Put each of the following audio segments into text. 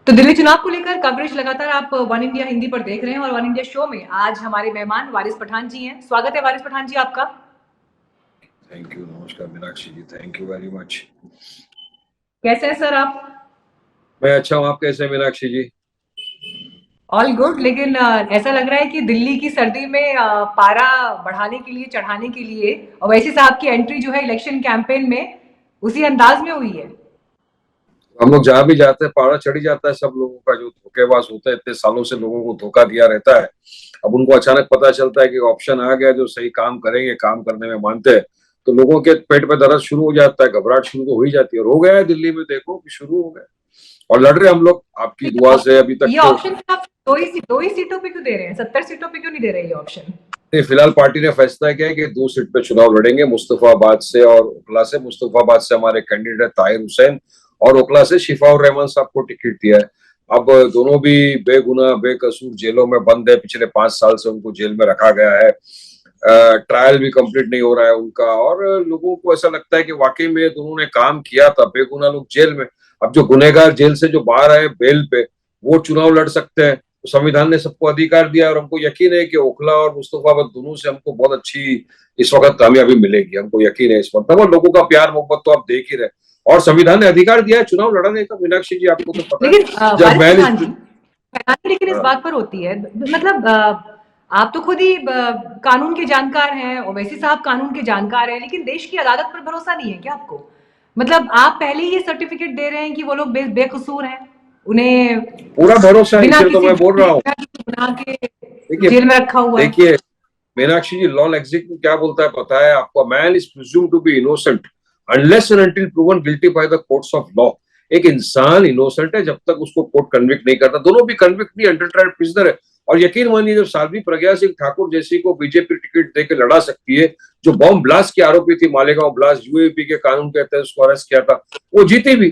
तो दिल्ली चुनाव को लेकर कवरेज लगातार आप वन इंडिया हिंदी पर देख रहे हैं और वन इंडिया शो में आज हमारे मेहमान वारिस पठान जी हैं। स्वागत है वारिस पठान जी आपका। Thank you. नमस्कार मीनाक्षी जी, थैंक यू वेरी मच। कैसे हैं सर आप? मैं अच्छा हूँ, आप कैसे हैं मीनाक्षी जी? ऑल गुड, लेकिन ऐसा लग रहा है कि दिल्ली की सर्दी में पारा बढ़ाने के लिए, चढ़ाने के लिए ओवैसी साहब की एंट्री जो है इलेक्शन कैंपेन में उसी अंदाज में हुई है। हम लोग जहाँ भी जाते हैं पारा चढ़ ही जाता है। सब लोगों का जो धोखेबाज होता है, इतने सालों से लोगों को धोखा दिया रहता है, अब उनको अचानक पता चलता है कि ऑप्शन आ गया जो सही काम करेंगे, काम करने में मानते हैं, तो लोगों के पेट में दर्द शुरू हो जाता है, घबराहट शुरू तो हो ही जाती है। और हो गया है दिल्ली में, देखो कि शुरू हो गया और लड़ रहे हम लोग आपकी दुआ से अभी तक ये तो। ऑप्शन आप दो ही सीटों पे क्यों दे रहे हैं? 70 सीटों पे क्यों नहीं दे रहे ये ऑप्शन? फिलहाल पार्टी ने फैसला किया है कि 2 सीट पे चुनाव लड़ेंगे, मुस्तफाबाद से और ओखला से। मुस्तफाबाद से हमारे कैंडिडेट ताहिर हुसैन और ओखला से शिफाउर रहमान साहब को टिकट दिया है। अब दोनों भी बेगुनाह बेकसूर जेलों में बंद है, पिछले 5 साल से उनको जेल में रखा गया है। ट्रायल भी कंप्लीट नहीं हो रहा है उनका, और लोगों को ऐसा लगता है कि वाकई में दोनों ने काम किया था। बेगुनाह लोग जेल में, अब जो गुनहगार जेल से जो बाहर आए बेल पे, वो चुनाव लड़ सकते हैं। तो संविधान ने सबको अधिकार दिया और हमको यकीन है कि ओखला और मुस्तफाबाद दोनों से हमको बहुत अच्छी इस वक्त कामयाबी मिलेगी। हमको यकीन है इस वक्त, और लोगों का प्यार मोहब्बत तो आप देख ही रहे, और संविधान ने अधिकार दिया है चुनाव लड़ने का। मीनाक्षी जी आपको तो पता लेकिन है जब वारिस मैं पठान जी, हैरानी लेकिन इस बात पर होती है, मतलब आप तो खुद ही कानून के जानकार हैं, ओवैसी साहब कानून के जानकार हैं, लेकिन देश की अदालत पर भरोसा नहीं है क्या आपको? मतलब आप पहले ही ये सर्टिफिकेट दे रहे हैं कि वो लोग बेकसूर हैं, उन्हें पूरा भरोसा है, बिना इसलिए तो किसी मैं बोल रहा हूँ। गुनाह के देखिए जेल में रखा हुआ है। देखिए मीनाक्षी जी, लॉ एग्जिट में क्या बोलता है पता है आपको? Man is presumed to be innocent unless and until proven guilty by the courts of law. एक इंसान इनोसेंट है जब तक उसको कोर्ट कन्विक्ट नहीं करता। दोनों भी कन्विक्ट भी, अंडर ट्रायल प्रिजनर है। और यकीन मानिए, जब साध्वी प्रज्ञा सिंह ठाकुर जैसी को बीजेपी टिकट देकर लड़ा सकती है, जो बॉम्ब ब्लास्ट की आरोपी थी, मालेगांव ब्लास्ट यूएपी के कानून के तहत उसको अरेस्ट किया था, वो जीती भी,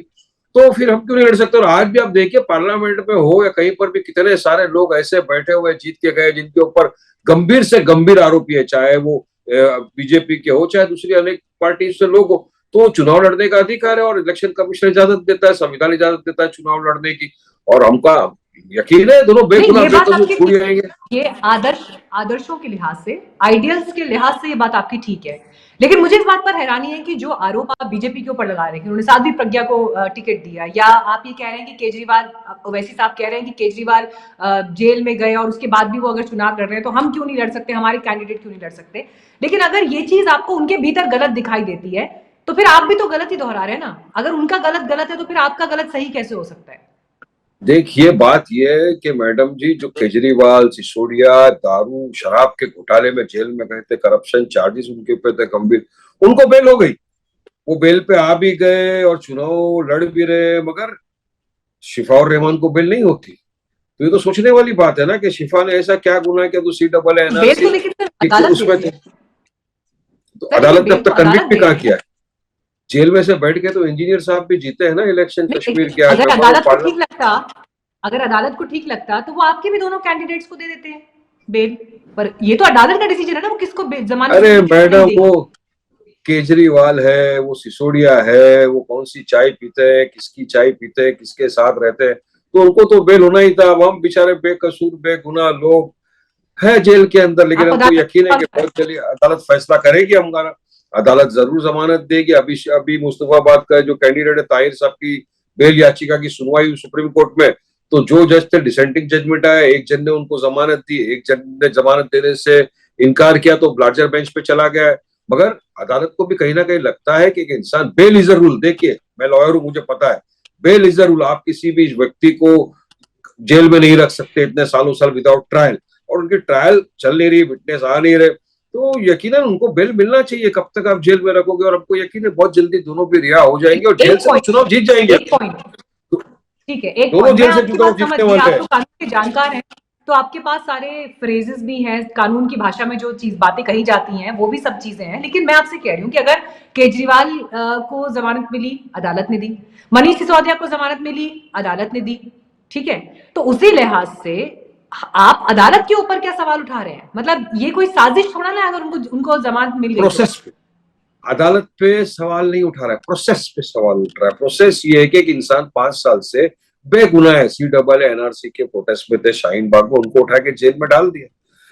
तो फिर हम क्यों नहीं लड़ सकते? और आज भी आप देखिए पार्लियामेंट में हो या कहीं पर भी, कितने सारे लोग ऐसे बैठे हुए जीत के गए जिनके ऊपर गंभीर से गंभीर आरोपी है, चाहे वो बीजेपी के हो चाहे दूसरी अनेक पार्टी से लोग हो। तो चुनाव लड़ने का अधिकार है और इलेक्शन कमीशन इजाजत देता है, संविधान इजाजत देता है चुनाव लड़ने की। और हमका यकीन है दोनों बेगुनाह बेकसूर छूट जाएंगे। ये आदर्शों के लिहाज से, आइडियल्स के लिहाज से ये बात आपकी ठीक है, लेकिन मुझे इस बात पर हैरानी है कि जो आरोप आप बीजेपी के ऊपर लगा रहे हैं कि उन्होंने साध्वी प्रज्ञा को टिकट दिया, या आप ये कह रहे हैं कि केजरीवाल, ओवैसी साहब कह रहे हैं कि केजरीवाल जेल में गए और उसके बाद भी वो अगर चुनाव लड़ रहे हैं तो हम क्यों नहीं लड़ सकते, हमारे कैंडिडेट क्यों नहीं लड़ सकते? लेकिन अगर ये चीज आपको उनके भीतर गलत दिखाई देती है तो फिर आप भी तो गलत ही दोहरा रहे हैं ना। अगर उनका गलत गलत है तो फिर आपका गलत सही कैसे हो सकता है? देखिए बात यह है कि मैडम जी, जो केजरीवाल, सिसोदिया दारू शराब के घोटाले में जेल में गए थे, करप्शन चार्जेस उनके ऊपर थे गंभीर, उनको बेल हो गई। वो बेल पे आ भी गए और चुनाव लड़ भी रहे, मगर शिफा और रहमान को बेल नहीं होती। तो ये तो सोचने वाली बात है ना कि शिफा ने ऐसा क्या गुनाह किया तो CAA बेल तो एनआरसी लेकिन अदालत उसमें देती थे। है तो सर, लेकिन अदालत ने अब बेल तो तक कन्विक्ट अदालत भी दे कहाँ रही है। किया है? जेल में से बैठ के तो इंजीनियर साहब भी जीते हैं ना इलेक्शन नहीं, कश्मीर लेकिन के। आज अगर मैं अदालत को ठीक पार्लियामेंट, लगता, अगर अदालत को ठीक लगता तो वो आपके भी दोनों कैंडिडेट्स को दे देते हैं बेल। पर ये तो अदालत का डिसीजन है ना, वो किसको जमानत अरे देगी किसको नहीं मैडम वो देगी। केजरीवाल है, वो सिसोदिया है, वो कौन सी चाय पीते हैं, किसकी चाय पीते हैं, किसके साथ रहते हैं, तो उनको तो बेल होना ही था। अब हम बेचारे बेकसूर बेगुनाह लोग है जेल के अंदर, लेकिन आप हमको यकीन है कि अदालत बहुत जल्दी अदालत फैसला करेगी। हमारा अदालत जरूर जमानत देगी। अभी अभी मुस्तफाबाद का जो कैंडिडेट है ताहिर साहब की बेल याचिका की सुनवाई हुई सुप्रीम कोर्ट में, तो जो जज थे डिसेंटिंग जजमेंट आया, एक जज ने उनको जमानत दी, एक जज ने जमानत देने से इनकार किया तो लार्जर बेंच पे चला गया है। मगर अदालत को भी कहीं ना कहीं लगता है कि एक इंसान, बेल इज अ रूल। देखिए मैं लॉयर हूं, मुझे पता है बेल इज अ रूल। आप किसी भी व्यक्ति को जेल में नहीं रख सकते इतने सालों साल विदाउट ट्रायल, और उनकी ट्रायल चल नहीं रही, विटनेस आ नहीं रहे, तो यकीनन उनको बेल मिलना चाहिए। कब तक आप जेल में रखोगे? और हमको यकीन है बहुत जल्दी दोनों भी रिहा हो जाएंगे और जेल एक से तो पॉइंट चुनाव जीत जाएंगे। एक पॉइंट ठीक है, एक दोनों पॉइंट मैं जेल से आपकी चुनाव बात समझ जीतने गई, वाले आप हैं। तो कानून के जानकार हैं, तो आपके पास सारे फ्रेजेस भी हैं, कानून की भाषा में जो चीज बातें कही जाती हैं वो भी सब चीजें हैं। लेकिन मैं आपसे कह रही हूँ कि अगर केजरीवाल को जमानत मिली, अदालत ने दी, मनीष सिसोदिया को जमानत मिली, अदालत ने दी, ठीक है, तो उसी लिहाज से आप अदालत के ऊपर क्या सवाल उठा रहे हैं? मतलब ये कोई साजिश थोड़ा ना है अगर उनको उनको जमानत मिल गई तो। प्रोसेस पे, अदालत पे सवाल नहीं उठा रहा है, प्रोसेस पे सवाल उठ रहा है। प्रोसेस ये है कि एक इंसान 5 साल से बेगुनाह है, CAA-NRC के प्रोटेस्ट में थे शाहीन बाग में, उनको उठा के जेल में डाल दिया।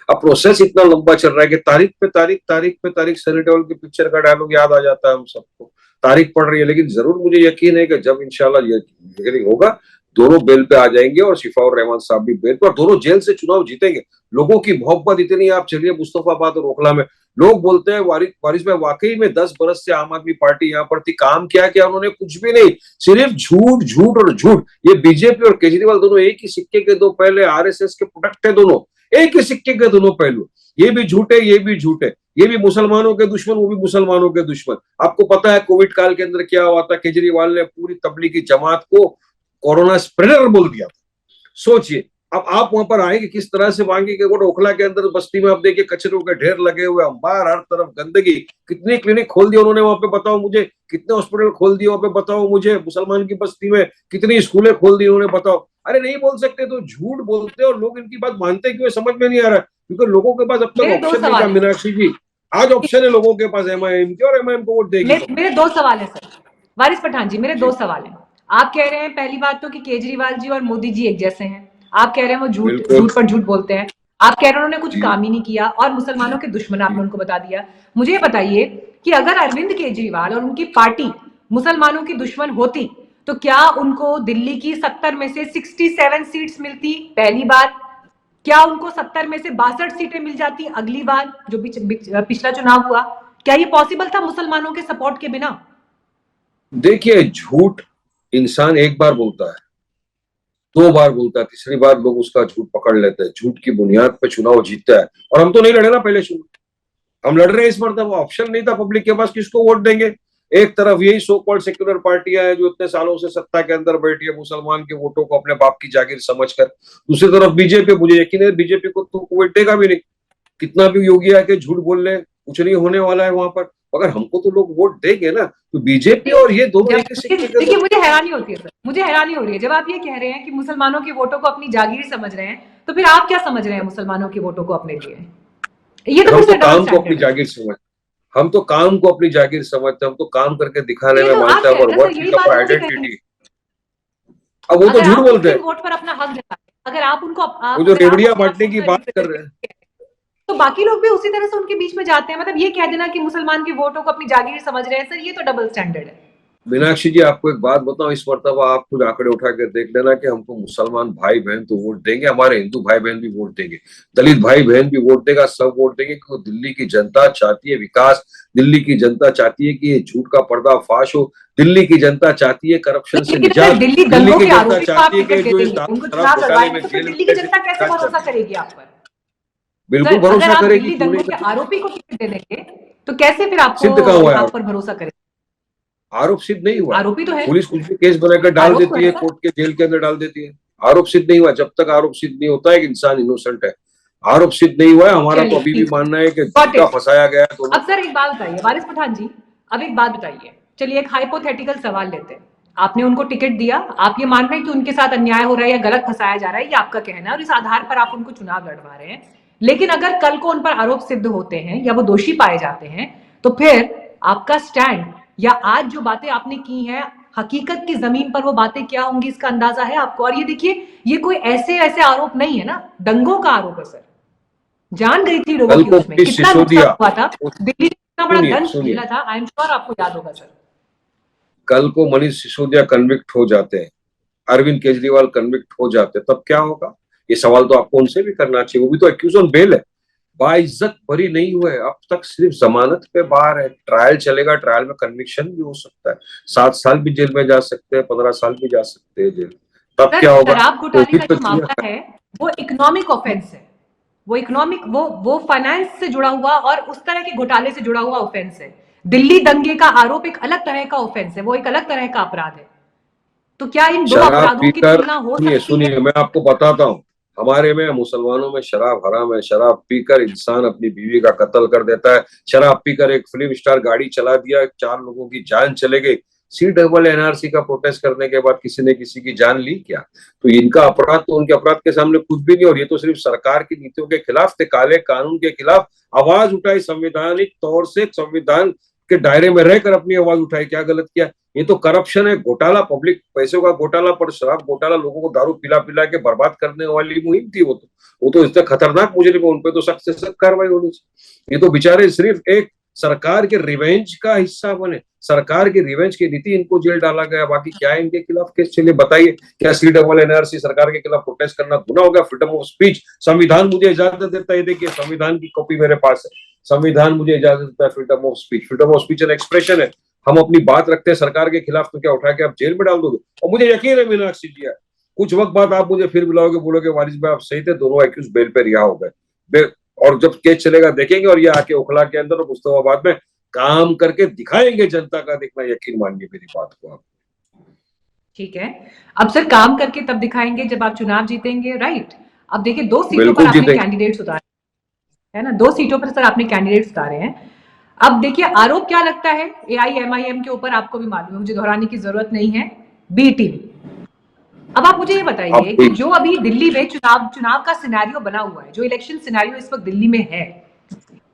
अब प्रोसेस इतना लंबा चल रहा है कि तारीख सनी देओल की पिक्चर का डायलॉग याद आ जाता है हम सबको। तारीख पड़ रही है, लेकिन जरूर मुझे यकीन है कि जब इंशाल्लाह ये हियरिंग होगा, दोनों बेल पे आ जाएंगे और शिफाउर रहमान साहब भी बेल पे, और दोनों जेल से चुनाव जीतेंगे। लोगों की मोहब्बत इतनी है, आप चलिए मुस्तफाबाद और ओखला में लोग बोलते हैं वारिस भाई वाकई में 10 बरस से आम आदमी पार्टी यहाँ पर थी, काम क्या किया उन्होंने? कुछ भी नहीं, सिर्फ झूठ झूठ और झूठ। ये बीजेपी और केजरीवाल दोनों एक ही सिक्के के दो पहले, RSS के प्रोडक्ट है दोनों, एक ही सिक्के के दोनों पहलू। ये भी झूठे, ये भी झूठे, ये भी मुसलमानों के दुश्मन, वो भी मुसलमानों के दुश्मन। आपको पता है कोविड काल के अंदर क्या हुआ था? केजरीवाल ने पूरी तबलीगी जमात को कोरोना स्प्रेडर बोल दिया था। सोचिए, अब आप वहां पर आएंगे किस तरह से मांगे कि वो ओखला के अंदर बस्ती में आप देखिए कचरों के ढेर लगे हुए, अंबार, हर तरफ गंदगी। कितने क्लिनिक खोल दिए उन्होंने वहां पे बताओ मुझे, कितने हॉस्पिटल खोल दिए वहां पे बताओ मुझे, मुसलमान की बस्ती में कितनी स्कूलें खोल दी उन्होंने बताओ। अरे नहीं बोल सकते तो झूठ बोलते, और लोग इनकी बात मानते क्यों समझ में नहीं आ रहा, क्योंकि लोगों के पास अब तक मेरे दो ऑप्शन नहीं था। सवाल है मीनाक्षी जी, आज ऑप्शन है लोगों के पास MIM की, और MIM को वोट देगी। मेरे दो सवाल है सर। वारिस पठान जी, मेरे दो सवाल हैं। आप कह रहे हैं पहली बात तो कि केजरीवाल जी और मोदी जी एक जैसे हैं। आप कह रहे हैं वो झूठ बिल्कुल झूठ पर झूठ बोलते हैं। आप कह रहे हैं उन्होंने कुछ जी काम ही नहीं किया और मुसलमानों के दुश्मन आपने जी। उनको बता दिया। मुझे ये बताइए कि अगर अरविंद केजरीवाल और उनकी पार्टी मुसलमानों की दुश्मन होती तो क्या उनको दिल्ली की 70 में से 67 सीट्स मिलती? पहली बात। क्या उनको 70 में से 62 सीटें मिल जाती अगली बार जो पिछला चुनाव हुआ? क्या ये पॉसिबल था मुसलमानों के सपोर्ट के बिना? देखिए, झूठ इंसान एक बार बोलता है, 2 बार बोलता है, तीसरी बार लोग उसका झूठ पकड़ लेते हैं, झूठ की बुनियाद पे चुनाव जीतता है। और हम तो नहीं लड़े ना पहले चुनाव, हम लड़ रहे हैं इस मरतबा, ऑप्शन नहीं था पब्लिक के पास, किसको वोट देंगे? एक तरफ यही सो कॉल्ड सेक्युलर पार्टियां हैं जो इतने सालों से सत्ता के अंदर बैठी है मुसलमान के वोटों को अपने बाप की जागीर समझकर। दूसरी तरफ बीजेपी, मुझे यकीन है बीजेपी को तो वोट देगा भी नहीं, कितना भी योगी आके झूठ बोल ले, कुछ नहीं होने वाला है वहां पर। अगर हमको तो लोग वोट देंगे ना, तो बीजेपी और ये दोनों एक ही सिक्के के देखिए दो। मुझे हैरानी होती है सर, मुझे हैरानी हो रही है जब आप ये कह रहे हैं कि मुसलमानों के वोटों को अपनी जागीर समझ रहे हैं, तो फिर आप क्या समझ रहे हैं मुसलमानों के वोटों को अपने लिए? ये तो हम फिर तो से डबल काम को अपनी स्टैंडर्ड है। जागीर समझ हम तो काम को अपनी जागीर समझते हैं, हम तो काम करके दिखाने ये में तो आप मानते हैं, कह रहे और हैं सर, वर्क यही इज बात अवर वो भी कहेंगे। आइडेंटिटी। अब वो तो अगर झूठ आप बोलते मुस्लिम हैं, वोट पर अपना हक जताते हैं, अगर आप उनको वो जो अगर आप रेवड़ियां अपने आप को बांटने की उनका बात कर रहे रिप्रेजेंटेटिव हैं। कहते हैं, तो बाकी लोग भी उसी तरह से उनके बीच में जाते हैं। मतलब ये कह देना कि मुसलमान के वोटों को अपनी जागीर समझ रहे हैं, सर ये तो डबल स्टैंडर्ड है। मीनाक्षी जी, आपको एक बात बताऊं, इस मरतबा आप खुद आंकड़े उठा के देख लेना कि हमको मुसलमान भाई बहन तो वोट देंगे, हमारे हिंदू भाई बहन भी वोट देंगे, दलित भाई बहन भी वोट देगा, सब वोट देंगे, क्योंकि दिल्ली की जनता चाहती है विकास, दिल्ली की जनता चाहती है कि ये झूठ का पर्दाफाश हो, दिल्ली की जनता चाहती है करप्शन से लेकिन अगर निजात, दिल्ली दिल्ली दंगों की के जनता आरोपी को आप चाहती है कि टिकट दे जो इस देंगे, उनको शराब चुनाव घोटाले लड़वाएंगे, में तो फिर जेल दिल्ली की में जनता कैसे जांच चल भरोसा रही है। करेगी आप पर? बिल्कुल सर अगर भरोसा आप करेगी, दिल्ली क्यों नहीं दंगों के करेगी? आरोपी को टिकट दे देंगे, तो कैसे फिर आपको सिद्ध कहाँ हुआ है? आप पर भरोसा करें? आरोप सिद्ध नहीं हुआ है। आरोपी तो है, पुलिस कुछ भी केस बनाकर डाल आरोप तो देती है है, सर। कोर्ट के जेल के अंदर डाल देती है। आरोप सिद्ध नहीं हुआ, जब तक आरोप सिद्ध नहीं होता है कि इंसान इनोसेंट है। आरोप सिद्ध नहीं हुआ है, हमारा तो चलिए अभी भी ठीक मानना है कि है, गॉट झूठा इट। फंसाया गया है दोनों अब सर एक बात बताइए वारिस पठान जी, अब एक बात बताइए, चलिए एक हाइपोथेटिकल सवाल लेते हैं। आपने उनको टिकट दिया, आप ये मान रहे हैं कि उनके साथ अन्याय हो रहा है या गलत फंसाया जा रहा है, ये आपका कहना है और इस आधार पर आप उनको चुनाव लड़वा रहे हैं। लेकिन अगर कल को उन पर आरोप सिद्ध होते हैं या वो दोषी पाए जाते हैं, तो फिर आपका स्टैंड या आज जो बातें आपने की हैं, हकीकत की जमीन पर वो बातें क्या होंगी, इसका अंदाजा है आपको? और ये देखिए, ये कोई ऐसे ऐसे आरोप नहीं है ना, दंगों का आरोप है सर। जान गई थी लोगों कल की, को उसमें मनीष कितना नुकसान सिसोदिया, हुआ था, दिल्ली ने कितना बड़ा सुनिए दंड सुनिए, झेला था, आई एम श्योर आपको याद होगा सर। कल को मनीष सिसोदिया कन्विक्ट हो जाते हैं, अरविंद केजरीवाल कन्विक्ट हो जाते हैं, तब क्या होगा? ये सवाल तो आपको उनसे भी करना चाहिए, वो भी तो एक्यूज ऑन बेल है, बाइज्जत बरी नहीं हुए, अब तक सिर्फ जमानत पे बाहर है। ट्रायल चलेगा, ट्रायल में कन्विक्शन भी हो सकता है, 7 साल भी जेल में जा सकते हैं, 15 साल भी जा सकते हैं जेल। तब सर क्या होगा? शराब घोटाले कोविड का पे जो मामला है वो इकोनॉमिक ऑफेंस है, वो इकोनॉमिक वो फाइनेंस से जुड़ा हुआ और उस तरह के घोटाले से जुड़ा हुआ ऑफेंस है। दिल्ली दंगे का आरोप एक अलग तरह का ऑफेंस है, वो एक अलग तरह का अपराध है। तो क्या इन दो शराब अपराधों की पीकर, तुलना हो सुनिए सकती है? सुनिए, मैं आपको बताता हूँ, हमारे में मुसलमानों में शराब हराम है। शराब पीकर इंसान अपनी बीवी का कत्ल कर देता है, शराब पीकर एक फिल्म स्टार गाड़ी चला दिया, 4 लोगों की जान चले गई। CAA-NRC का प्रोटेस्ट करने के बाद किसी ने किसी की जान ली क्या? तो इनका अपराध तो उनके अपराध के सामने कुछ भी नहीं, और ये तो सिर्फ सरकार की नीतियों के खिलाफ थे, काले कानून के खिलाफ आवाज उठाई, संवैधानिक तौर से संविधान के दायरे में रहकर अपनी आवाज उठाई, क्या गलत किया? ये तो करप्शन है, घोटाला, पब्लिक पैसों का घोटाला, पर शराब घोटाला, लोगों को दारू पिला पिला के बर्बाद करने वाली मुहिम थी वो तो इससे खतरनाक मुजरिम है, उन पे तो सख्त से सख्त कार्रवाई होनी चाहिए। ये तो बेचारे सिर्फ एक सरकार के रिवेंज का हिस्सा बने, सरकार की रिवेंज की नीति इनको जेल डाला गया, बाकी क्या है इनके खिलाफ केस? चलिए बताइए, क्या CEE सरकार के खिलाफ प्रोटेस्ट करना गुनाह होगा? फ्रीडम ऑफ स्पीच, संविधान मुझे इजाजत देता है, देखिए संविधान की कॉपी मेरे पास है, संविधान मुझे इजाजत देता है freedom of speech. Freedom of speech an expression है, हम अपनी बात रखते हैं सरकार के खिलाफ, तो क्या उठा के आप जेल में डाल दोगे? और मुझे यकीन है मीनाक्षी जी, कुछ वक्त बाद आप मुझे फिर बुलाओगे, बोलोगे वारिस भाई आप सही थे, दोनों एक्यूज बेल पे रिहा हो गए, और जब केस चलेगा देखेंगे, और ये आके ओखला के अंदर और मुस्तफाबाद में काम करके दिखाएंगे जनता का, देखना, यकीन मानिए मेरी बात को आप। ठीक है, अब सर काम करके तब दिखाएंगे जब आप चुनाव जीतेंगे, राइट? अब देखिए 2 सीटों बिल्कुल पर आपने जीतेंगे। कैंडिडेट्स उतारे, है ना, 2 सीटों पर सर आपने कैंडिडेट्स उतारे हैं। अब देखिए आरोप क्या लगता है AIMIM के ऊपर, आपको भी मालूम है, मुझे दोहराने की जरूरत नहीं है, बी टीम। अब आप मुझे ये बताइए कि जो अभी दिल्ली में चुनाव का सिनेरियो बना हुआ है, जो इलेक्शन सिनेरियो इस वक्त दिल्ली में है,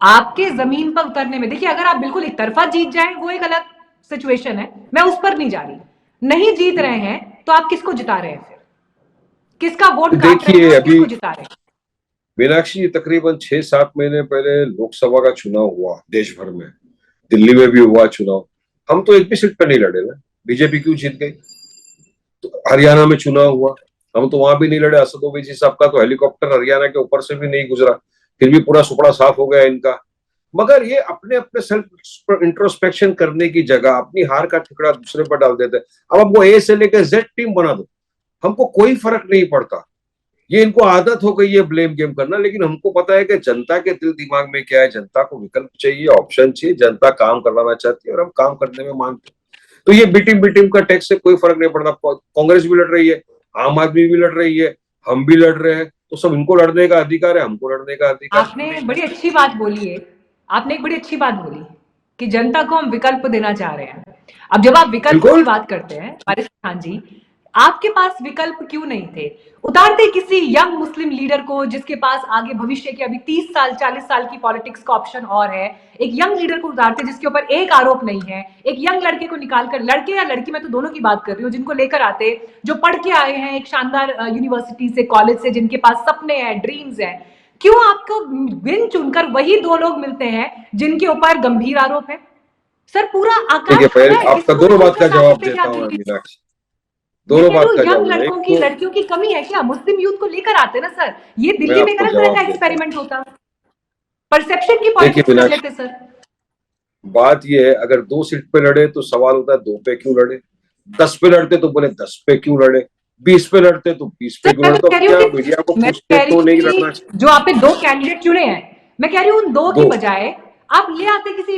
आपके जमीन पर उतरने में, देखिए अगर आप बिल्कुल एक तरफा जीत जाए वो एक अलग सिचुएशन है, मैं उस पर नहीं जा रही, नहीं जीत रहे हैं तो आप किसको जिता रहे हैं? फिर किसका वोट काट रहे हैं, किसको जिता रहे हैं? मीनाक्षी, तकरीबन 6-7 महीने पहले लोकसभा का चुनाव हुआ देश भर में, दिल्ली में भी हुआ चुनाव, हम तो एक भी सीट पर नहीं लड़े ना, बीजेपी क्यों जीत गई? तो हरियाणा में चुनाव हुआ, हम तो वहां भी नहीं लड़े, असद ओवैसी साहब का तो हेलीकॉप्टर हरियाणा के ऊपर से भी नहीं गुजरा, फिर भी पूरा सुपड़ा साफ हो गया इनका। मगर ये अपने अपने सेल्फ इंट्रोस्पेक्शन करने की जगह अपनी हार का ठिकरा दूसरे पर डाल देते हैं। अब हमको A से लेकर Z टीम बना दो, हमको कोई फर्क नहीं पड़ता, ये इनको आदत हो गई है ब्लेम गेम करना, लेकिन हमको पता है कि जनता के दिल दिमाग में क्या है, जनता को विकल्प चाहिए, ऑप्शन चाहिए, जनता काम करवाना चाहती है और हम काम करने में मानते हैं। तो ये बी टीम का टैक्स से कोई फर्क नहीं पड़ता, कांग्रेस भी लड़ रही है, आम आदमी भी लड़ रही है, हम भी लड़ रहे हैं, तो सब इनको लड़ने का अधिकार है, हमको लड़ने का अधिकार। आपने बड़ी अच्छी बात बोली है, आपने एक बड़ी अच्छी बात बोली कि जनता को हम विकल्प देना चाह रहे हैं। अब जब आप विकल्प की बात करते हैं वारिस खान जी, आपके पास विकल्प क्यों नहीं थे? उतारते किसी यंग मुस्लिम लीडर को जिसके पास आगे भविष्य के अभी 30 साल 40 साल की पॉलिटिक्स का ऑप्शन और है, एक यंग लीडर को उतारते जिसके ऊपर एक आरोप नहीं है, एक यंग लड़के को निकालकर, लड़के या लड़की मैं तो दोनों की बात कर रही हूँ, जिनको लेकर आते, जो पढ़ के आए हैं एक शानदार यूनिवर्सिटी से, कॉलेज से, जिनके पास सपने हैं, ड्रीम्स हैं, क्यों आपको बिन चुनकर वही 2 लोग मिलते हैं जिनके ऊपर गंभीर आरोप है? सर पूरा आकाश आपका दोनों बात का जवाब देता हूँ मीनाक्षी, दोनों बात का जवाब। लड़कों की लड़कियों की कमी है क्या? मुस्लिम यूथ को लेकर आते ना सर, ये दिल्ली में गलत तरह का एक्सपेरिमेंट होता, परसेप्शन की पॉलिटिक्स कर लेते सर। बात ये है, अगर 2 सीट पे लड़े तो सवाल होता है 2 पे क्यों लड़े, 10 पे लड़ते तो बोले 10 पे क्यों लड़े, 20 पे लड़ते तो 20 पे क्यों लड़े, तो क्या मीडिया को पूछते तो नहीं लड़ना? जो आपने 2 कैंडिडेट चुने हैं, मैं कह रही हूँ उन 2 की बजाय आप ले आते किसी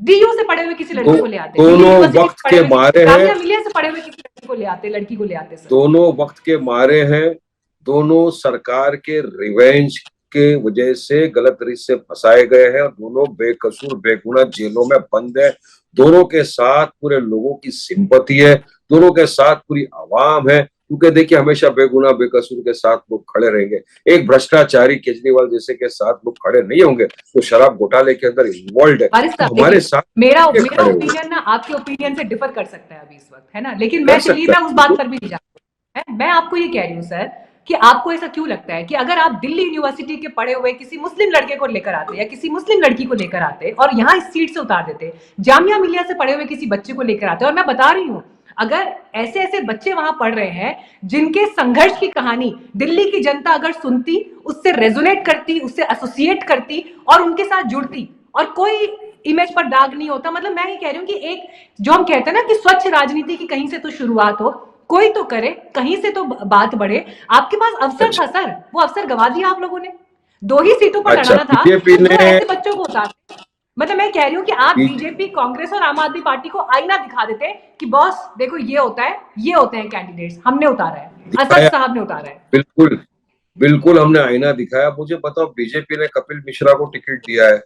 DU से पढ़े हुए किसी लड़के को ले आते, दोनों वक्त के मारे हैं, मिलिया से पढ़े हुए किसी लड़के को ले आते, लड़की को ले आते सर। दोनों वक्त के मारे हैं, दोनों सरकार के रिवेंज के वजह से गलत तरीके से फंसाए गए हैं, और दोनों बेकसूर बेगुनाह जेलों में बंद है, दोनों के साथ पूरे लोगों की सिंपैथी है, दोनों के साथ पूरी आवाम है, क्योंकि देखिए हमेशा बेगुनाह बेकसूर के साथ लोग खड़े रहेंगे, एक भ्रष्टाचारी केजरीवाल जैसे के साथ लोग खड़े नहीं होंगे तो शराब घोटाले के अंदर इन्वॉल्व है, तो हमारे साथ मेरा ओपिनियन ना आपके ओपिनियन से डिफर कर सकता है अभी इस वक्त, है ना, लेकिन मैं उस बात पर भी नहीं जाती, मैं आपको ये कह रही हूँ सर कि आपको ऐसा क्यों लगता है कि अगर आप दिल्ली यूनिवर्सिटी के पढ़े हुए किसी मुस्लिम लड़के को लेकर आते या किसी मुस्लिम लड़की को लेकर आते और यहाँ इस सीट से उतार देते, जामिया मिलिया से पढ़े हुए किसी बच्चे को लेकर आते, और मैं बता रही हूँ अगर ऐसे ऐसे बच्चे वहां पढ़ रहे हैं जिनके संघर्ष की कहानी दिल्ली की जनता अगर सुनती, उससे रेजोनेट करती, उससे एसोसिएट करती और उनके साथ जुड़ती, और कोई इमेज पर दाग नहीं होता, मतलब मैं ये कह रही हूँ कि एक जो हम कहते हैं ना कि स्वच्छ राजनीति की कहीं से तो शुरुआत हो, कोई तो करे, कहीं से तो बात बढ़े। आपके पास अवसर था सर, वो अवसर गवा दिया आप लोगों ने, 2 ही सीटों पर लड़ाना था, तो ऐसे बच्चों को उतारते। मतलब मैं कह रही हूँ कि आप बीजेपी, कांग्रेस और आम आदमी पार्टी को आईना दिखा देते कि बॉस देखो ये होता है, ये होते हैं कैंडिडेट्स, हमने उतारा है, असद साहब ने उतारा है। बिल्कुल बिल्कुल हमने आईना दिखाया। मुझे बताओ, बीजेपी ने कपिल मिश्रा को टिकट दिया है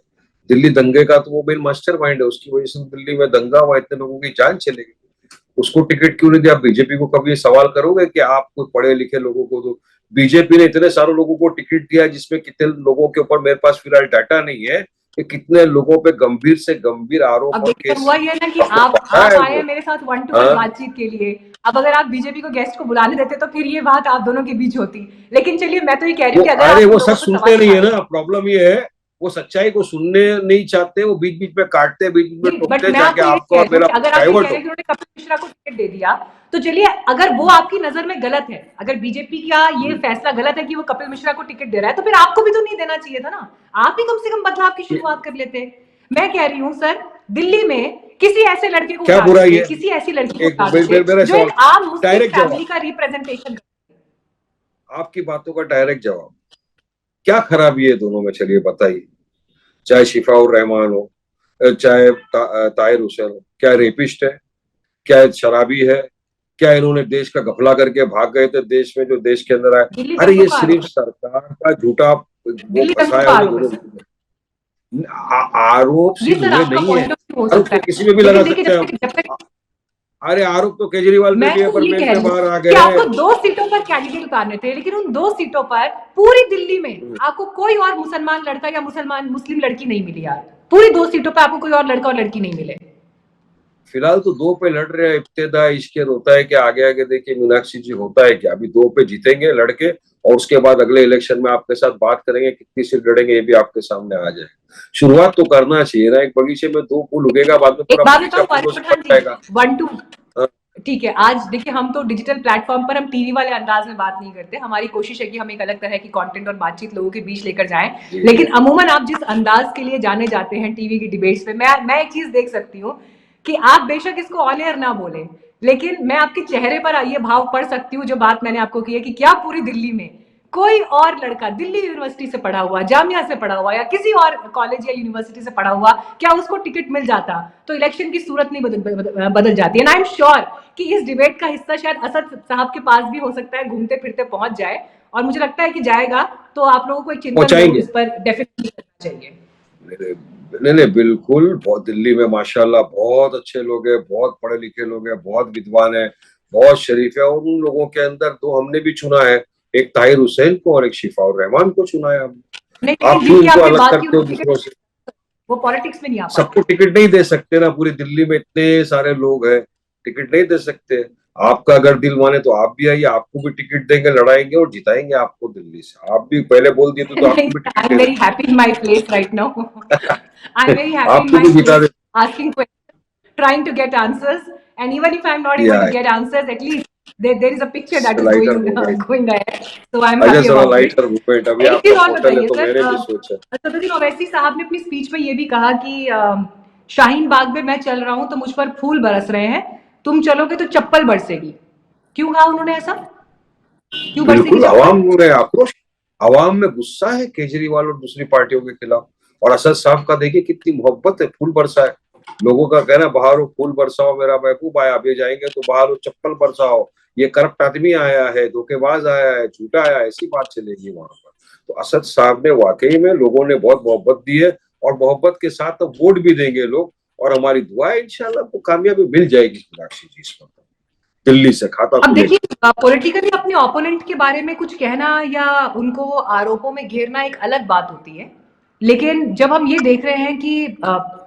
दिल्ली दंगे का, तो वो मेन मास्टर माइंड है, उसकी वजह से दिल्ली में दंगा हुआ, इतने लोगों की जान चली गई, उसको टिकट क्यों नहीं दिया? बीजेपी को कभी सवाल करोगे कि आप कोई पढ़े लिखे लोगों को दो? बीजेपी ने इतने सारे लोगों को टिकट दिया जिसमें कितने लोगों के ऊपर मेरे पास फिलहाल डाटा नहीं है, कि कितने लोगों पे गंभीर से गंभीर आरोप अब और देखिए केस। हुआ ये है ना कि आपको आप पता है आए वो? हैं मेरे साथ 1 टू 1 हाँ, बातचीत के लिए। अब अगर आप बीजेपी को गेस्ट को बुलाने देते तो फिर ये बात आप दोनों के बीच होती। लेकिन चलिए मैं तो ये कह रही वो हूँ कि अगर अरे आपको वो लोगों सच पे सुनते सवाल नहीं है उठाने ना, प्रॉब्लम ये है, वो सच्चाई को सुनने नहीं चाहते, वो बीच बीच में काटते, बीच बीच में नहीं, बट टोकते, मैं जाके आपको ये आपको कह और रही हूँ मेरा कि अगर आप ये कह डाइवर्ट रहे हैं हो। कि उन्होंने कपिल मिश्रा को टिकट दे दिया, तो चलिए अगर वो आपकी नजर में गलत है, अगर बीजेपी का ये फैसला गलत है कि वो कपिल मिश्रा को टिकट दे रहा है, तो फिर आपको भी तो नहीं देना चाहिए था ना। आप ही कम से कम बदलाव की शुरुआत कर लेते। मैं कह रही हूँ सर, दिल्ली में किसी ऐसे लड़के को क्या उठा बुराई देते, है? किसी ऐसी लड़की को एक उठा देते मेरा जो सवाल, एक आम मुस्लिम डायरेक्ट फैमिली जवाब, का रिप्रेजेंटेशन। आपकी बातों का डायरेक्ट जवाब, क्या खराबी है दोनों में, चलिए बताइए। चाहे शिफाउर रहमान हो, चाहे ताहिर हुसैन हो, क्या रेपिस्ट है? क्या शराबी है? क्या इन्होंने देश का घपला करके भाग गए थे देश में, जो देश के अंदर आए? दिल्ली अरे दंगों ये का सिर्फ आरोप है। सरकार का झूठा वो दिल्ली दंगों फंसाया का उन्हें आरोप है दोनों। सर। आरोप ये सिर्फ सर हुए आपका नहीं है, पॉइंट ऑफ व्यू हो आरोप सकता तो किसी है, में भी लगा लेकिन देखिए सकते हैं हम। जब तक अरे आरोप तो केजरीवाल पे मैं भी है, तो पर ये बेल कह पे रही हूँ बाहर आ कि गए आपको हैं। 2 सीटों पर कैंडिडेट उतारने थे, लेकिन उन 2 सीटों पर पूरी दिल्ली में आपको कोई और मुसलमान लड़का या मुसलमान मुस्लिम लड़की नहीं मिली यार। पूरी 2 सीटों पर आपको कोई और लड़का और लड़की नहीं मिले। फिलहाल तो दो पे लड़ रहे हैं, इब्तिदा इश्क होता है कि आगे आगे देखिए मीनाक्षी जी होता है क्या। अभी दो पे जीतेंगे लड़के, और उसके बाद अगले इलेक्शन में आपके साथ बात करेंगे कितनी सीट लड़ेंगे, ये भी आपके सामने आ जाए। शुरुआत तो करना चाहिए ना, एक बगीचे में 2 फूल उगेगा, बाद में एक पूरा बात बगीचा बताऊं फूलों वारिस से पठान भर जी, जाएगा। 1 2 हाँ, ठीक है। आज देखिए हम तो डिजिटल प्लेटफॉर्म पर हम टीवी वाले अंदाज में बात नहीं करते। हमारी कोशिश है कि हम एक अलग तरह की कंटेंट और बातचीत लोगों के बीच लेकर जाएं। जी जी। लेकिन अमूमन आप जिस अंदाज के लिए जाने जाते हैं टीवी की डिबेट्स पे, मैं एक चीज देख सकती हूँ कि आप बेशक इसको ऑन एयर ना बोले, लेकिन मैं आपके चेहरे पर ये भाव पढ़ सकती हूँ जो बात मैंने आपको की है कि क्या पूरी दिल्ली में कोई और लड़का दिल्ली यूनिवर्सिटी से पढ़ा हुआ, जामिया से पढ़ा हुआ या किसी और कॉलेज या यूनिवर्सिटी से पढ़ा हुआ, क्या उसको टिकट मिल जाता तो इलेक्शन की सूरत नहीं बदल जाती। एंड आई एम श्योर कि इस डिबेट का हिस्सा शायद असद साहब के पास भी हो सकता है, घूमते फिरते पहुंच जाए, और मुझे लगता है कि जाएगा तो आप लोगों को एक चिंतन जरूर पहुंचाएंगे। इस पर डेफिनेटली करना चाहिए। नहीं नहीं नहीं, बिल्कुल। बहुत दिल्ली में माशाल्लाह बहुत अच्छे लोग हैं, बहुत पढ़े लिखे लोग हैं, बहुत विद्वान हैं, बहुत शरीफ है, और उन लोगों के अंदर दो हमने भी चुना है, एक ताहिर हुसैन को और एक शिफाउर रहमान को चुना है हमने। नहीं, आप लेकिन क्यों जिनकी उनको आपने अलग बात की करते हो उनको दूसरों टिकट, से? वो पॉलिटिक्स में नहीं आ सबको पाते। टिकट नहीं दे सकते ना, पूरी दिल्ली में इतने सारे लोग हैं, टिकट नहीं दे सकते। आपका अगर दिल माने तो आप भी आइए, आपको भी टिकट देंगे, लड़ाएंगे और जिताएंगे आपको दिल्ली से। आप भी पहले बोल दिए तो नहीं, आपको भी आई टिकट एम दे very happy in my place right now. I am very देंगे। हैप्पी इन आपको माय भी जिता प्लेस, दे। asking questions, trying to get answers, and even if I'm not able या to get answers, at least there is a picture that is lighter going movement, going ahead, so I'm अच्छा happy साला about it। Lighter movement. अभी एक आपका चीज और portal है बताइए तो सर, मैंने भी सोचा। असदुद्दीन ओवैसी साहब ने अपनी स्पीच में ये भी कहा कि शाहीन बाग में मैं चल रहा हूं तो मुझ पर फूल बरस रहे हैं, तुम चलोगे तो चप्पल बरसेगी। क्यों कहा उन्होंने ऐसा? क्यों बरसेगी बिल्कुल, चप्पल? आवाम में आक्रोश, आवाम में गुस्सा है केजरीवाल और दूसरी पार्टियों के खिलाफ। और असद साहब का देखिए कितनी मोहब्बत है, फूल बरसा है। लोगों का कहना बहारो फूल बरसाओ मेरा महबूब आया, अब ये जाएंगे तो बहारो चप्पल बरसाओ, ये करप्ट आदमी आया है, धोखेबाज आया है, झूठा आया है, ऐसी बात चलेगी वहां पर। तो असद साहब ने वाकई में, लोगों ने बहुत मोहब्बत दी है, और मोहब्बत के साथ तो वोट भी देंगे लोग, और हमारी दुआ है इंशाल्लाह आपको कामयाबी मिल जाएगी मीनाक्षी जी इस वक्त, दिल्ली से खाता अब खुलेगा। देखिए पॉलिटिकली अपने ओपोनेंट के बारे में कुछ कहना या उनको आरोपों में घेरना एक अलग बात होती है, लेकिन जब हम ये देख रहे हैं कि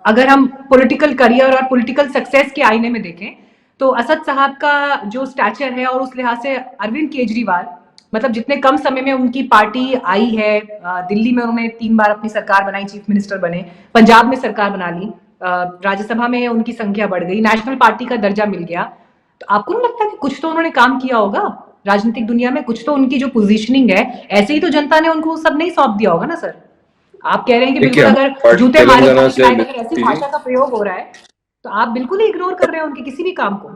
अगर हम पॉलिटिकल करियर और पॉलिटिकल सक्सेस के आईने में देखें तो असद साहब का जो स्टैचर है, और उस लिहाज से अरविंद केजरीवाल, मतलब जितने कम समय में उनकी पार्टी आई है, दिल्ली में उन्होंने 3 बार अपनी सरकार बनाई, चीफ मिनिस्टर बने, पंजाब में सरकार बना ली, राज्यसभा में उनकी संख्या बढ़ गई, नेशनल पार्टी का दर्जा मिल गया। तो आपको नहीं लगता कि कुछ तो उन्होंने काम किया होगा राजनीतिक दुनिया में? कुछ तो उनकी जो पोजीशनिंग है, ऐसे ही तो जनता ने उनको सब नहीं सौंप दिया होगा ना सर। आप कह रहे हैं कि देखिए बिल्कुल हमारी अगर पार्टी जूते मारे तेलंगाना जाने के से, लायक अगर ऐसी जी, भाषा का प्रयोग हो रहा है, तो आप बिल्कुल ही इग्नोर कर रहे हैं उनके किसी भी काम को।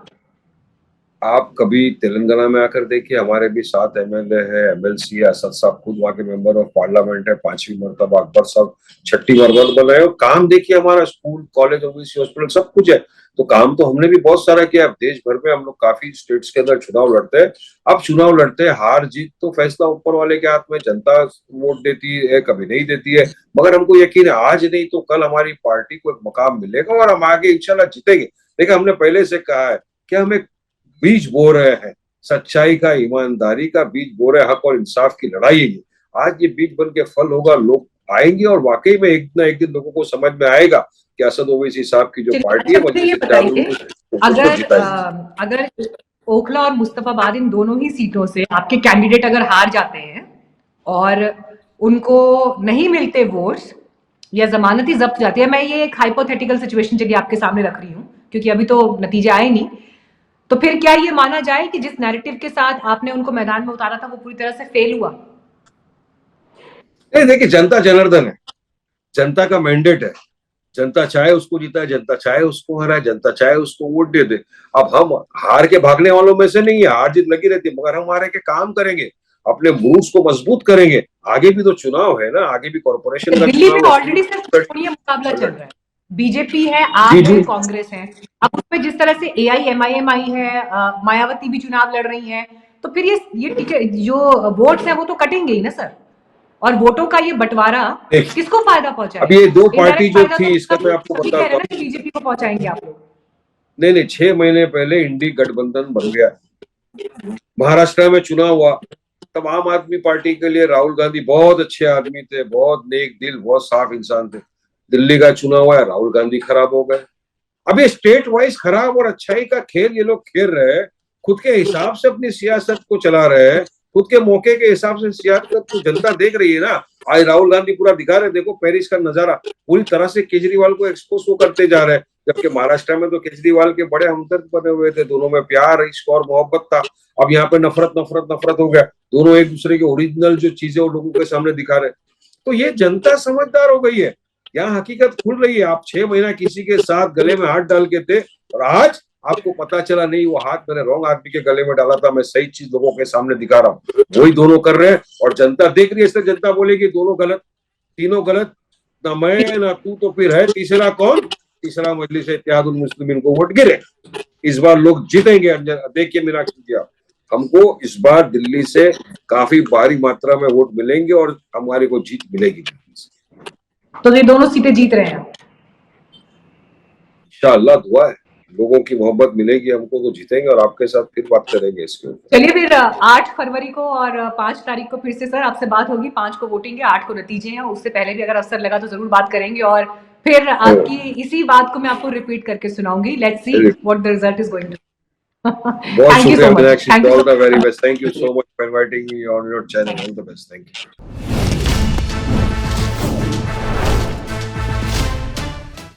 आप कभी तेलंगाना में आकर देखिए, हमारे भी 7 MLA है, MLC है, असद साहब खुद वहाँ के मेंबर ऑफ पार्लियामेंट है, 5वीं मरतबा, अकबर साहब 6ठी मरतबा बने हैं। काम देखिए, हमारा स्कूल कॉलेज ओबीसी हॉस्पिटल सब कुछ है। तो काम तो हमने भी बहुत सारा किया। अब देश भर में हम लोग काफी स्टेट्स के अंदर चुनाव लड़ते हैं। अब चुनाव लड़ते हैं, हार जीत तो फैसला ऊपर वाले के हाथ में, जनता वोट देती है, कभी नहीं देती है, मगर हमको यकीन है आज नहीं तो कल हमारी पार्टी को एक मकाम मिलेगा और हम आगे इंशाल्लाह जीतेंगे। देखिए हमने पहले से कहा है कि हमें बीज बो रहे हैं, सच्चाई का, ईमानदारी का बीज बो रहे हैं, हक और इंसाफ की लड़ाई है। आज ये बीज बन के फल होगा, लोग आएंगे और वाकई में एक ना एक दिन लोगों को समझ में आएगा कि असद ओवैसी साहब की जो चलिए, पार्टी है अच्छा मुझे मजलिस ये इत्तेहादुल बताइए, उम्मत को अगर जिताएगी। अगर ओखला और मुस्तफाबाद इन दोनों ही सीटों से आपके कैंडिडेट अगर हार जाते हैं और उनको नहीं मिलते वोट्स या जमानत ही जब्त जाती है, मैं ये एक हाइपोथेटिकल सिचुएशन चलिए आपके सामने रख रही हूँ क्योंकि अभी तो नतीजे आए नहीं, तो फिर क्या ये माना जाए कि जिस नैरेटिव के साथ आपने उनको मैदान में उतारा था वो पूरी तरह से फेल हुआ? नहीं, देखिए जनता जनार्दन है, जनता का मैंडेट है, जनता चाहे उसको जीताए, जनता चाहे उसको हराए, जनता चाहे उसको वोट दे दे। अब हम हार के भागने वालों में से नहीं है, हार जीत लगी रहती है, मगर हम हारे के काम करेंगे, अपने मूव्स को मजबूत करेंगे। आगे भी तो चुनाव है ना, आगे भी कॉर्पोरेशन का दिल्ली में चुनाव है। ऑलरेडी सिर्फ त्रिकोणीय मुकाबला चल रहा है, बीजेपी है, जी आप जी है, कांग्रेस है। अब उसमें जिस तरह से एआईएमआईएम आई है, मायावती भी चुनाव लड़ रही है, तो फिर ये टिकट जो वोट्स है वो तो कटेंगे ही ना सर। और वोटों का ये बंटवारा देखिए, किसको फायदा अब पहुंचाएगा? ये दो पार्टी इनडायरेक्ट जो फायदा तो थी इसका सब मैं आपको सभी कह बताता रहे हैं हूँ। ना कि बीजेपी को पहुंचाएंगे आप लोग। नहीं नहीं, 6 महीने पहले इंडी गठबंधन बन गया, महाराष्ट्र में चुनाव हुआ, तब आम आदमी पार्टी के लिए राहुल गांधी बहुत अच्छे आदमी थे, बहुत नेक दिल, बहुत साफ इंसान थे। दिल्ली का चुनाव हुआ, राहुल गांधी खराब हो गए। अब ये स्टेट वाइज खराब और अच्छाई का खेल ये लोग खेल रहे हैं, खुद के हिसाब से अपनी सियासत को चला रहे हैं, खुद के मौके के हिसाब से सियासत को जनता देख रही है ना। आज राहुल गांधी पूरा दिखा रहे, देखो पेरिस का नजारा, पूरी तरह से केजरीवाल को एक्सपोज वो करते जा रहे हैं, जबकि महाराष्ट्र में तो केजरीवाल के बड़े हमदर्द बने हुए थे, दोनों में प्यार, इश्क और मोहब्बत था। अब यहाँ पे नफरत नफरत नफरत हो गया, दोनों एक दूसरे के ओरिजिनल जो चीजें वो लोगों के सामने दिखा रहे। तो ये जनता समझदार हो गई है, यहाँ हकीकत खुल रही है। आप 6 महीना किसी के साथ गले में हाथ डाल के थे और आज आपको पता चला नहीं वो हाथ मैंने रॉन्ग आदमी के गले में डाला था, मैं सही चीज लोगों के सामने दिखा रहा हूँ। वही दोनों कर रहे हैं और जनता देख रही है, इसलिए जनता बोलेगी दोनों गलत, तीनों गलत, ना मैं ना तू, तो फिर है तीसरा कौन? तीसरा मजलिस इत्तेहादुल मुस्लिमीन को वोट गिरे। इस बार लोग जीतेंगे, देखिए मीनाक्षी जी आप, हमको इस बार दिल्ली से काफी भारी मात्रा में वोट मिलेंगे और हमारे को जीत मिलेगी। तो ये दोनों सीटें जीत रहे हैं इंशाअल्लाह, दुआ है, लोगों की मोहब्बत मिलेगी हमको तो जीतेंगे और आपके साथ फिर बात करेंगे इसके ऊपर। चलिए फिर 8 फरवरी को और 5 तारीख को फिर से सर आपसे बात होगी। 5 को वोटिंग है, 8 को नतीजे हैं, उससे पहले भी अगर अवसर लगा तो जरूर बात करेंगे और फिर आपकी इसी बात को मैं आपको रिपीट करके सुनाऊंगी। Let's see what the result is going to. बहुत थैंक यू शुक्रिया so much, Meenakshi, thank you all so the very best, thank you so much for inviting me on your channel, all the best, thank you.